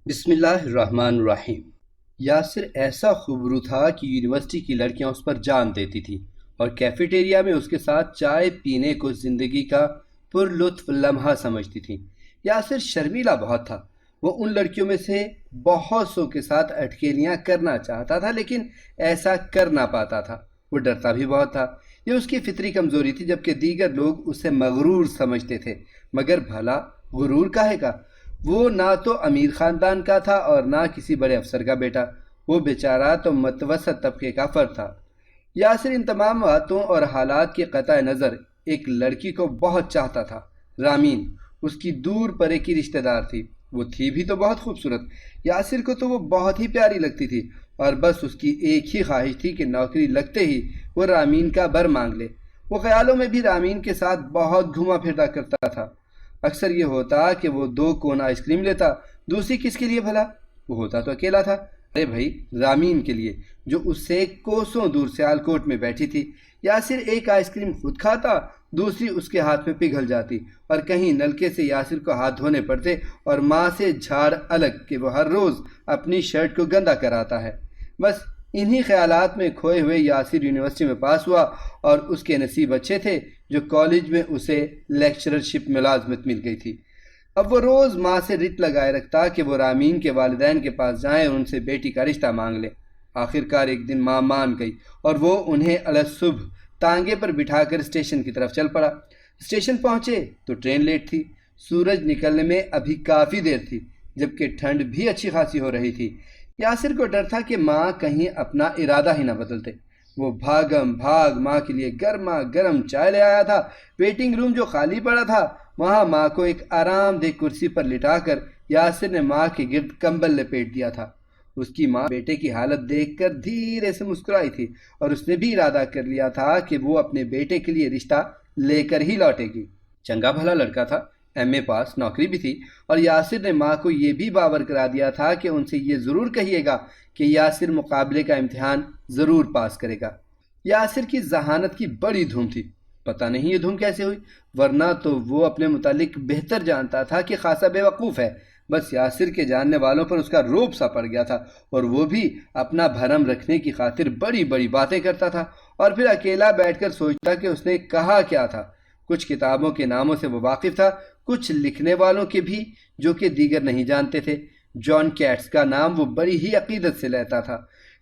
بسم اللہ الرحمن الرحیم۔ یاسر ایسا خوبرو تھا کہ یونیورسٹی کی لڑکیاں اس پر جان دیتی تھیں اور کیفیٹیریا میں اس کے ساتھ چائے پینے کو زندگی کا پر لطف لمحہ سمجھتی تھیں۔ یاسر شرمیلا بہت تھا۔ وہ ان لڑکیوں میں سے بہت سو کے ساتھ اٹکیلیاں کرنا چاہتا تھا لیکن ایسا کر نہ پاتا تھا۔ وہ ڈرتا بھی بہت تھا۔ یہ اس کی فطری کمزوری تھی، جبکہ دیگر لوگ اسے مغرور سمجھتے تھے۔ مگر بھلا غرور کاہے کا؟ وہ نہ تو امیر خاندان کا تھا اور نہ کسی بڑے افسر کا بیٹا۔ وہ بیچارہ تو متوسط طبقے کا فرد تھا۔ یاسر ان تمام باتوں اور حالات کے قطع نظر ایک لڑکی کو بہت چاہتا تھا، رامین۔ اس کی دور پرے کی رشتہ دار تھی۔ وہ تھی بھی تو بہت خوبصورت۔ یاسر کو تو وہ بہت ہی پیاری لگتی تھی اور بس اس کی ایک ہی خواہش تھی کہ نوکری لگتے ہی وہ رامین کا بر مانگ لے۔ وہ خیالوں میں بھی رامین کے ساتھ بہت گھوما پھرتا کرتا تھا۔ اکثر یہ ہوتا کہ وہ 2 کون آئس کریم لیتا، دوسری کس کے لیے بھلا؟ وہ ہوتا تو اکیلا تھا۔ ارے بھائی، رامین کے لیے، جو اس سے کوسوں دور سیالکوٹ میں بیٹھی تھی۔ یاسر ایک آئس کریم خود کھاتا، دوسری اس کے ہاتھ میں پگھل جاتی اور کہیں نلکے سے یاسر کو ہاتھ دھونے پڑتے اور ماں سے جھاڑ الگ کہ وہ ہر روز اپنی شرٹ کو گندا کراتا ہے۔ بس انہی خیالات میں کھوئے ہوئے یاسر یونیورسٹی میں پاس ہوا اور اس کے نصیب اچھے تھے جو کالج میں اسے لیکچررشپ ملازمت مل گئی تھی۔ اب وہ روز ماں سے رٹ لگائے رکھتا کہ وہ رامین کے والدین کے پاس جائیں اور ان سے بیٹی کا رشتہ مانگ لیں۔ آخرکار ایک دن ماں مان گئی اور وہ انہیں الصبح تانگے پر بٹھا کر اسٹیشن کی طرف چل پڑا۔ اسٹیشن پہنچے تو ٹرین لیٹ تھی۔ سورج نکلنے میں ابھی کافی دیر تھی، جبکہ ٹھنڈ بھی اچھی خاصی ہو رہی تھی۔ یاسر کو ڈر تھا کہ ماں کہیں اپنا ارادہ ہی نہ بدلتے۔ وہ بھاگم بھاگ ماں کے لیے گرما گرم چائے لے آیا تھا۔ ویٹنگ روم جو خالی پڑا تھا، وہاں ماں کو ایک آرام دہ کرسی پر لٹا کر یاسر نے ماں کے گرد کمبل لپیٹ دیا تھا۔ اس کی ماں بیٹے کی حالت دیکھ کر دھیرے سے مسکرائی تھی اور اس نے بھی ارادہ کر لیا تھا کہ وہ اپنے بیٹے کے لیے رشتہ لے کر ہی لوٹے گی۔ چنگا بھلا لڑکا تھا، ایم اے پاس، نوکری بھی تھی، اور یاسر نے ماں کو یہ بھی باور کرا دیا تھا کہ ان سے یہ ضرور کہیے گا کہ یاسر مقابلے کا امتحان ضرور پاس کرے گا۔ یاسر کی ذہانت کی بڑی دھوم تھی۔ پتہ نہیں یہ دھوم کیسے ہوئی، ورنہ تو وہ اپنے متعلق بہتر جانتا تھا کہ خاصا بے وقوف ہے۔ بس یاسر کے جاننے والوں پر اس کا روب سا پڑ گیا تھا اور وہ بھی اپنا بھرم رکھنے کی خاطر بڑی بڑی باتیں کرتا تھا اور پھر اکیلا بیٹھ کر سوچتا کہ اس نے کہا کیا تھا۔ کچھ کتابوں کے ناموں سے وہ واقف تھا، کچھ لکھنے والوں کے بھی جو کہ دیگر نہیں جانتے تھے۔ جان کیٹس کا نام وہ بڑی ہی عقیدت سے لیتا تھا۔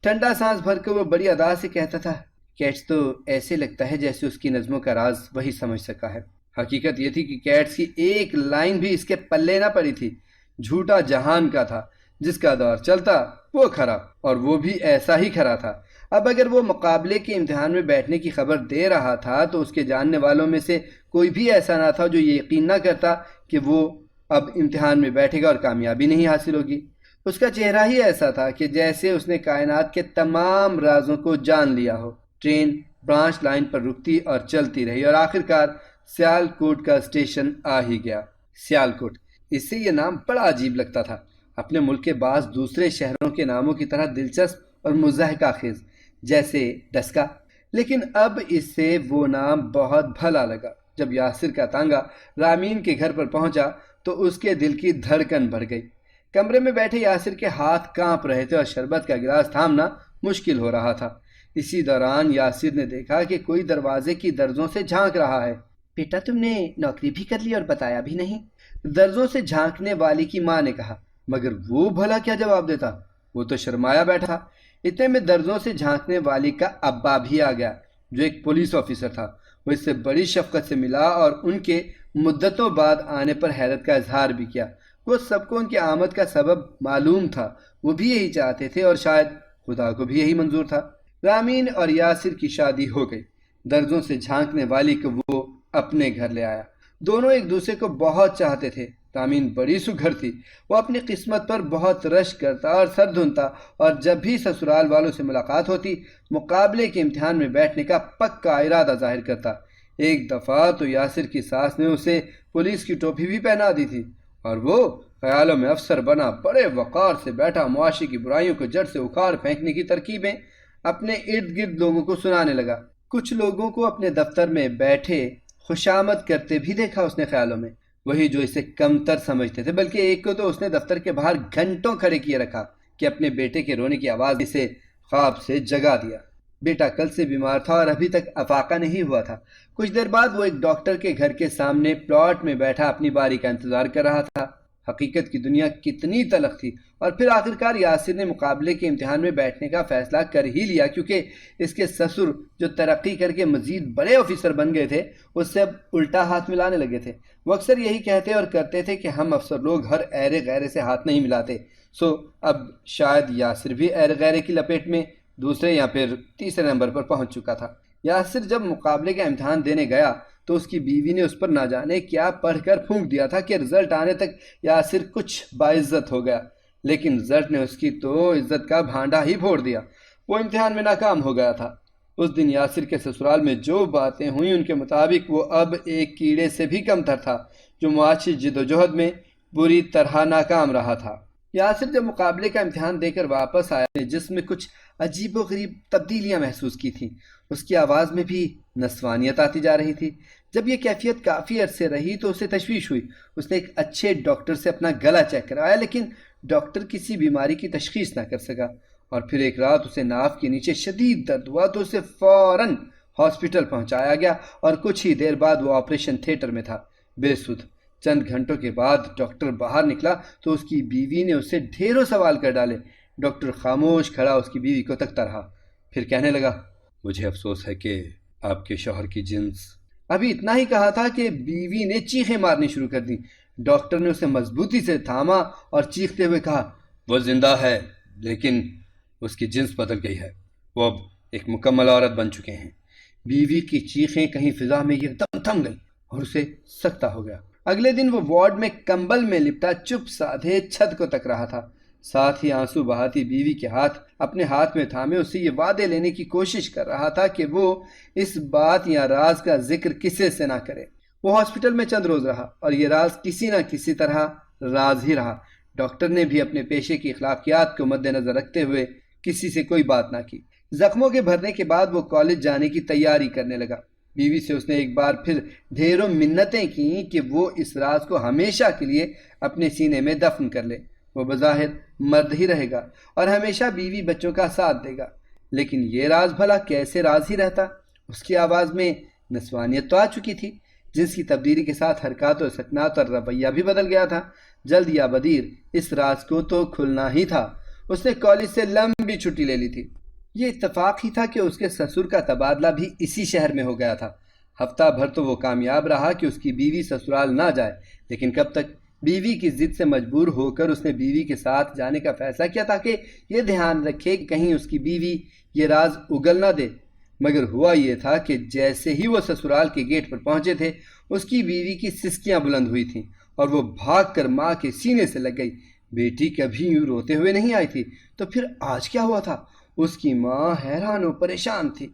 ٹھنڈا سانس بھر کر وہ بڑی ادا سے کہتا تھا، کیٹس تو ایسے لگتا ہے جیسے اس کی نظموں کا راز وہی سمجھ سکا ہے۔ حقیقت یہ تھی کہ کیٹس کی ایک لائن بھی اس کے پلے نہ پڑی تھی۔ جھوٹا جہان کا تھا، جس کا دور چلتا وہ کھرا، اور وہ بھی ایسا ہی کھرا تھا۔ اب اگر وہ مقابلے کے امتحان میں بیٹھنے کی خبر دے رہا تھا تو اس کے جاننے والوں میں سے کوئی بھی ایسا نہ تھا جو یہ یقین نہ کرتا کہ وہ اب امتحان میں بیٹھے گا اور کامیابی نہیں حاصل ہوگی۔ اس کا چہرہ ہی ایسا تھا کہ جیسے اس نے کائنات کے تمام رازوں کو جان لیا ہو۔ ٹرین برانچ لائن پر رکتی اور چلتی رہی اور آخرکار سیالکوٹ کا اسٹیشن آ ہی گیا۔ سیالکوٹ، اس سے یہ نام بڑا عجیب لگتا تھا، اپنے ملک کے بعض دوسرے شہروں کے ناموں کی طرح دلچسپ اور مضحکہ خیز، جیسے ڈسکا۔ لیکن اب اس سے وہ نام بہت بھلا لگا۔ جب یاسر کا تانگا رامین کے گھر پر پہنچا تو اس کے دل کی دھڑکن بڑھ گئی۔ کمرے میں بیٹھے یاسر کے ہاتھ کانپ رہے تھے اور شربت کا گلاس تھامنا مشکل ہو رہا تھا۔ اسی دوران یاسر نے دیکھا کہ کوئی دروازے کی درزوں سے جھانک رہا ہے۔ بیٹا، تم نے نوکری بھی کر لی اور بتایا بھی نہیں، درزوں سے جھانکنے والی کی ماں نے کہا۔ مگر وہ بھلا کیا جواب دیتا؟ وہ تو شرمایا بیٹھا۔ اتنے میں درزوں سے جھانکنے والی کا ابا بھی آ گیا، جو ایک پولیس آفیسر تھا۔ وہ اس سے بڑی شفقت سے ملا اور ان کے مدتوں بعد آنے پر حیرت کا اظہار بھی کیا۔ وہ سب کو ان کی آمد کا سبب معلوم تھا، وہ بھی یہی چاہتے تھے اور شاید خدا کو بھی یہی منظور تھا۔ رامین اور یاسر کی شادی ہو گئی۔ درزوں سے جھانکنے والی کو وہ اپنے گھر لے آیا۔ دونوں ایک دوسرے کو بہت چاہتے تھے۔ رامین بڑی سگھر تھی، وہ اپنی قسمت پر بہت رشک کرتا اور سر دھنتا، اور جب بھی سسرال والوں سے ملاقات ہوتی مقابلے کے امتحان میں بیٹھنے کا پکا ارادہ ظاہر کرتا۔ ایک دفعہ تو یاسر کی ساس نے اسے پولیس کی ٹوپی بھی پہنا دی تھی اور وہ خیالوں میں افسر بنا بڑے وقار سے بیٹھا معاشی کی برائیوں کو جڑ سے اکھاڑ پھینکنے کی ترکیبیں اپنے ارد گرد لوگوں کو سنانے لگا۔ کچھ لوگوں کو اپنے دفتر میں بیٹھے خوشامد کرتے بھی دیکھا اس نے خیالوں میں۔ وہی جو اسے کمتر سمجھتے تھے، بلکہ ایک کو تو اس نے دفتر کے باہر گھنٹوں کھڑے کیے رکھا کہ اپنے بیٹے کے رونے کی آواز اسے خواب سے جگا دیا۔ بیٹا کل سے بیمار تھا اور ابھی تک افاقہ نہیں ہوا تھا۔ کچھ دیر بعد وہ ایک ڈاکٹر کے گھر کے سامنے پلاٹ میں بیٹھا اپنی باری کا انتظار کر رہا تھا۔ حقیقت کی دنیا کتنی تلخ تھی، اور پھر آخرکار یاسر نے مقابلے کے امتحان میں بیٹھنے کا فیصلہ کر ہی لیا، کیونکہ اس کے سسر جو ترقی کر کے مزید بڑے آفیسر بن گئے تھے اس سے اب الٹا ہاتھ ملانے لگے تھے۔ وہ اکثر یہی کہتے اور کرتے تھے کہ ہم افسر لوگ ہر ایرے غیرے سے ہاتھ نہیں ملاتے، سو اب شاید یاسر بھی ایرے غیرے کی لپیٹ میں دوسرے یا پھر تیسرے نمبر پر پہنچ چکا تھا۔ یاسر جب مقابلے کا امتحان دینے گیا تو اس کی بیوی نے اس پر نہ جانے کیا پڑھ کر پھونک دیا تھا کہ رزلٹ آنے تک یاسر کچھ باعزت ہو گیا، لیکن رزلٹ نے اس کی تو عزت کا بھانڈا ہی پھوڑ دیا۔ وہ امتحان میں ناکام ہو گیا تھا۔ اس دن یاسر کے سسرال میں جو باتیں ہوئیں ان کے مطابق وہ اب ایک کیڑے سے بھی کم تر تھا جو معاشی جد و جہد میں بری طرح ناکام رہا تھا۔ یاسر جب مقابلے کا امتحان دے کر واپس آیا جس میں کچھ عجیب و غریب تبدیلیاں محسوس کی تھیں۔ اس کی آواز میں بھی نسوانیت آتی جا رہی تھی۔ جب یہ کیفیت کافی عرصے رہی تو اسے تشویش ہوئی۔ اس نے ایک اچھے ڈاکٹر سے اپنا گلا چیک کروایا، لیکن ڈاکٹر کسی بیماری کی تشخیص نہ کر سکا، اور پھر ایک رات اسے ناف کے نیچے شدید درد ہوا تو اسے فوراً ہاسپٹل پہنچایا گیا، اور کچھ ہی دیر بعد وہ آپریشن تھیٹر میں تھا بے سدھ۔ چند گھنٹوں کے بعد ڈاکٹر باہر نکلا تو اس کی بیوی نے اسے ڈھیروں سوال کر ڈالے۔ ڈاکٹر خاموش کھڑا اس کی بیوی کو تکتا رہا، پھر کہنے لگا، مجھے افسوس ہے کہ آپ کے شوہر کی جنس۔ ابھی اتنا ہی کہا تھا کہ بیوی نے چیخیں مارنی شروع کر دیں۔ ڈاکٹر نے اسے مضبوطی سے تھاما اور چیختے ہوئے کہا، وہ زندہ ہے لیکن اس کی جنس بدل گئی ہے، وہ اب ایک مکمل عورت بن چکے ہیں۔ بیوی کی چیخیں کہیں فضا میں یکدم تھم گئیں اور اسے سکتہ ہو گیا۔ اگلے دن وہ وارڈ میں کمبل میں لپٹا چپ سادھے چھت کو تک رہا تھا، ساتھ ہی آنسو بہاتی بیوی کے ہاتھ اپنے ہاتھ میں تھامے اسے یہ وعدے لینے کی کوشش کر رہا تھا کہ وہ اس بات یا راز کا ذکر کسی سے نہ کرے۔ وہ ہاسپٹل میں چند روز رہا اور یہ راز کسی نہ کسی طرح راز ہی رہا۔ ڈاکٹر نے بھی اپنے پیشے کی اخلاقیات کو مد نظر رکھتے ہوئے کسی سے کوئی بات نہ کی۔ زخموں کے بھرنے کے بعد وہ کالج جانے کی تیاری کرنے لگا۔ بیوی سے اس نے ایک بار پھر ڈھیروں منتیں کیں کہ وہ اس راز کو ہمیشہ کے لیے اپنے سینے میں دفن کر لے۔ وہ بظاہر مرد ہی رہے گا اور ہمیشہ بیوی بچوں کا ساتھ دے گا، لیکن یہ راز بھلا کیسے راز ہی رہتا؟ اس کی آواز میں نسوانیت تو آ چکی تھی، جس کی تبدیلی کے ساتھ حرکات و سکنات اور رویہ بھی بدل گیا تھا۔ جلد یا بدیر اس راز کو تو کھلنا ہی تھا۔ اس نے کالج سے لمبی چھٹی لے لی تھی۔ یہ اتفاق ہی تھا کہ اس کے سسر کا تبادلہ بھی اسی شہر میں ہو گیا تھا۔ ہفتہ بھر تو وہ کامیاب رہا کہ اس کی بیوی سسرال نہ جائے، لیکن کب تک؟ بیوی کی ضد سے مجبور ہو کر اس نے بیوی کے ساتھ جانے کا فیصلہ کیا تاکہ یہ دھیان رکھے کہ کہیں اس کی بیوی یہ راز اگل نہ دے۔ مگر ہوا یہ تھا کہ جیسے ہی وہ سسرال کے گیٹ پر پہنچے تھے اس کی بیوی کی سسکیاں بلند ہوئی تھیں اور وہ بھاگ کر ماں کے سینے سے لگ گئی۔ بیٹی کبھی یوں روتے ہوئے نہیں آئی تھی، تو پھر آج کیا ہوا تھا؟ اس کی ماں حیران و پریشان تھی۔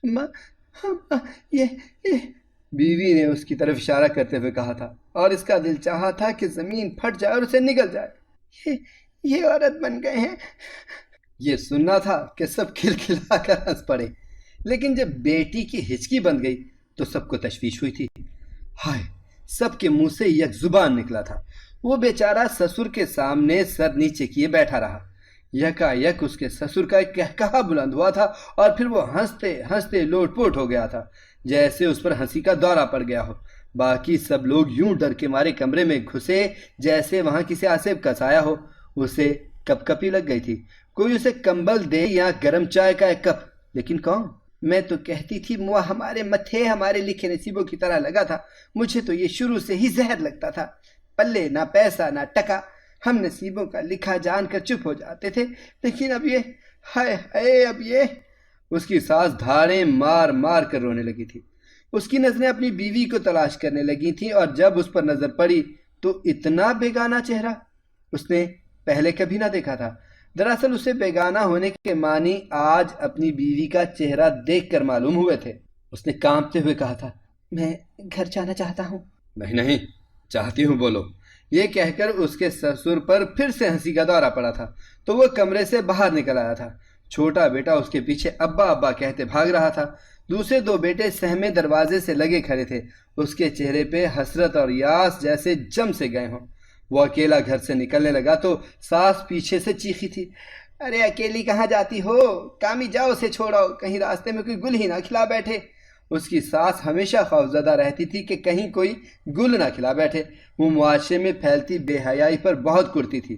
ماں یہ بیوی نے اس کی طرف اشارہ کرتے ہوئے کہا تھا، اور اس کا دل چاہا تھا کہ زمین پھٹ جائے اور اسے نگل جائے۔ یہ عورت بن گئے ہیں۔ یہ سننا تھا کہ سب کھلکھلا کر ہنس پڑے، لیکن جب بیٹی کی ہچکی بند گئی تو سب کو تشویش ہوئی تھی۔ ہائے، سب کے منہ سے یک زبان نکلا تھا۔ وہ بیچارہ سسر کے سامنے سر نیچے کیے بیٹھا رہا۔ یکا یک اس کے سسر کا ایک کہکہا بلند ہوا تھا اور پھر وہ ہنستے ہنستے لوٹ پوٹ ہو گیا تھا، جیسے اس پر ہنسی کا دورہ پڑ گیا ہو۔ باقی سب لوگ یوں ڈر کے مارے کمرے میں گھسے جیسے وہاں کسی آصف کا سایہ ہو۔ اسے کپ کپی لگ گئی تھی، کوئی اسے کمبل دے یا گرم چائے کا ایک کپ، لیکن کون؟ میں تو کہتی تھی وہ ہمارے متھے ہمارے لکھے نصیبوں کی طرح لگا تھا۔ مجھے تو یہ شروع سے ہی زہر لگتا تھا، پلے نہ پیسہ نہ ٹکا، ہم نصیبوں کا لکھا جان کر چپ ہو جاتے تھے، لیکن اب یہ، ہائے ہائے، اب یہ۔ اس کی ساس دھاڑیں مار مار کر رونے لگی تھی۔ اس کی نظریں اپنی بیوی کو تلاش کرنے لگی تھیں، اور جب اس پر نظر پڑی تو اتنا بیگانہ چہرہ اس نے پہلے کبھی نہ دیکھا تھا۔ دراصل اسے بیگانہ ہونے کے معنی آج اپنی بیوی کا چہرہ دیکھ کر معلوم ہوئے تھے۔ اس نے کانپتے ہوئے کہا تھا، میں گھر جانا چاہتا ہوں۔ نہیں نہیں، چاہتی ہوں بولو۔ یہ کہہ کر اس کے سسر پر پھر سے ہنسی کا دورہ پڑا تھا، تو وہ کمرے سے باہر نکل آیا تھا۔ چھوٹا بیٹا اس کے پیچھے ابا ابا کہتے بھاگ رہا تھا۔ دوسرے دو بیٹے سہمے دروازے سے لگے کھڑے تھے، اس کے چہرے پہ حسرت اور یاس جیسے جم سے گئے ہوں۔ وہ اکیلا گھر سے نکلنے لگا تو ساس پیچھے سے چیخی تھی، ارے اکیلی کہاں جاتی ہو؟ کامی جاؤ، اسے چھوڑو، کہیں راستے میں کوئی گل ہی نہ کھلا بیٹھے۔ اس کی ساس ہمیشہ خوفزدہ رہتی تھی کہ کہیں کوئی گل نہ کھلا بیٹھے۔ وہ معاشرے میں پھیلتی بے حیائی پر بہت کرتی تھی۔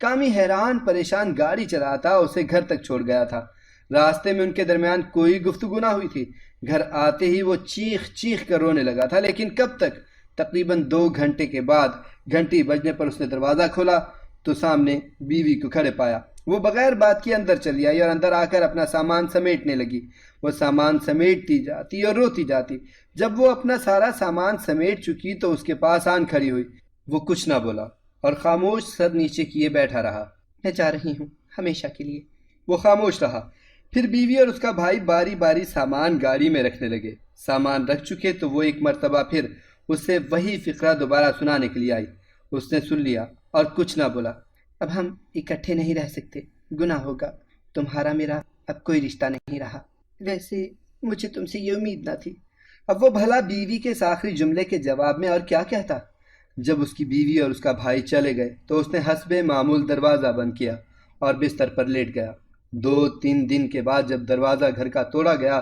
کامی حیران پریشان گاڑی چلاتا اسے گھر تک چھوڑ گیا تھا۔ راستے میں ان کے درمیان کوئی گفتگو نہ ہوئی تھی۔ گھر آتے ہی وہ چیخ چیخ کر رونے لگا تھا، لیکن کب تک؟ تقریباً 2 گھنٹے کے بعد گھنٹی بجنے پر اس نے دروازہ کھولا تو سامنے بیوی کو کھڑے پایا۔ وہ بغیر بات کے اندر چلی آئی اور اندر آ کر اپنا سامان سمیٹنے لگی۔ وہ سامان سمیٹتی جاتی اور روتی جاتی۔ جب وہ اپنا سارا سامان سمیٹ چکی تو اس کے پاس آن کھڑی ہوئی۔ وہ کچھ نہ بولا اور خاموش سر نیچے کیے بیٹھا رہا۔ میں جا رہی ہوں، ہمیشہ کے لیے۔ وہ خاموش رہا۔ پھر بیوی اور اس کا بھائی باری باری سامان گاڑی میں رکھنے لگے۔ سامان رکھ چکے تو وہ ایک مرتبہ پھر اسے وہی فقرہ دوبارہ سنانے کے لیے آئی۔ اس نے سن لیا اور کچھ نہ بولا۔ اب ہم اکٹھے نہیں رہ سکتے، گناہ ہوگا، تمہارا میرا اب کوئی رشتہ نہیں رہا۔ ویسے مجھے تم سے یہ امید نہ تھی۔ اب وہ بھلا بیوی کے اس آخری جملے کے جواب میں اور کیا کہتا؟ جب اس کی بیوی اور اس کا بھائی چلے گئے تو اس نے حسب معمول دروازہ بند کیا اور بستر پر لیٹ گیا۔ 2-3 دن کے بعد جب دروازہ گھر کا توڑا گیا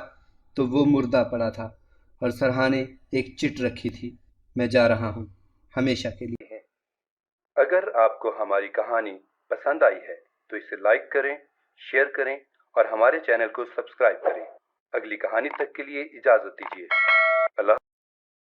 تو وہ مردہ پڑا تھا اور سرہانے ایک چٹ رکھی تھی، میں جا رہا ہوں، ہمیشہ کے لیے۔ اگر آپ کو ہماری کہانی پسند آئی ہے تو اسے لائک کریں، شیئر کریں اور ہمارے چینل کو سبسکرائب کریں۔ اگلی کہانی تک کے لیے اجازت دیجیے۔ اللہ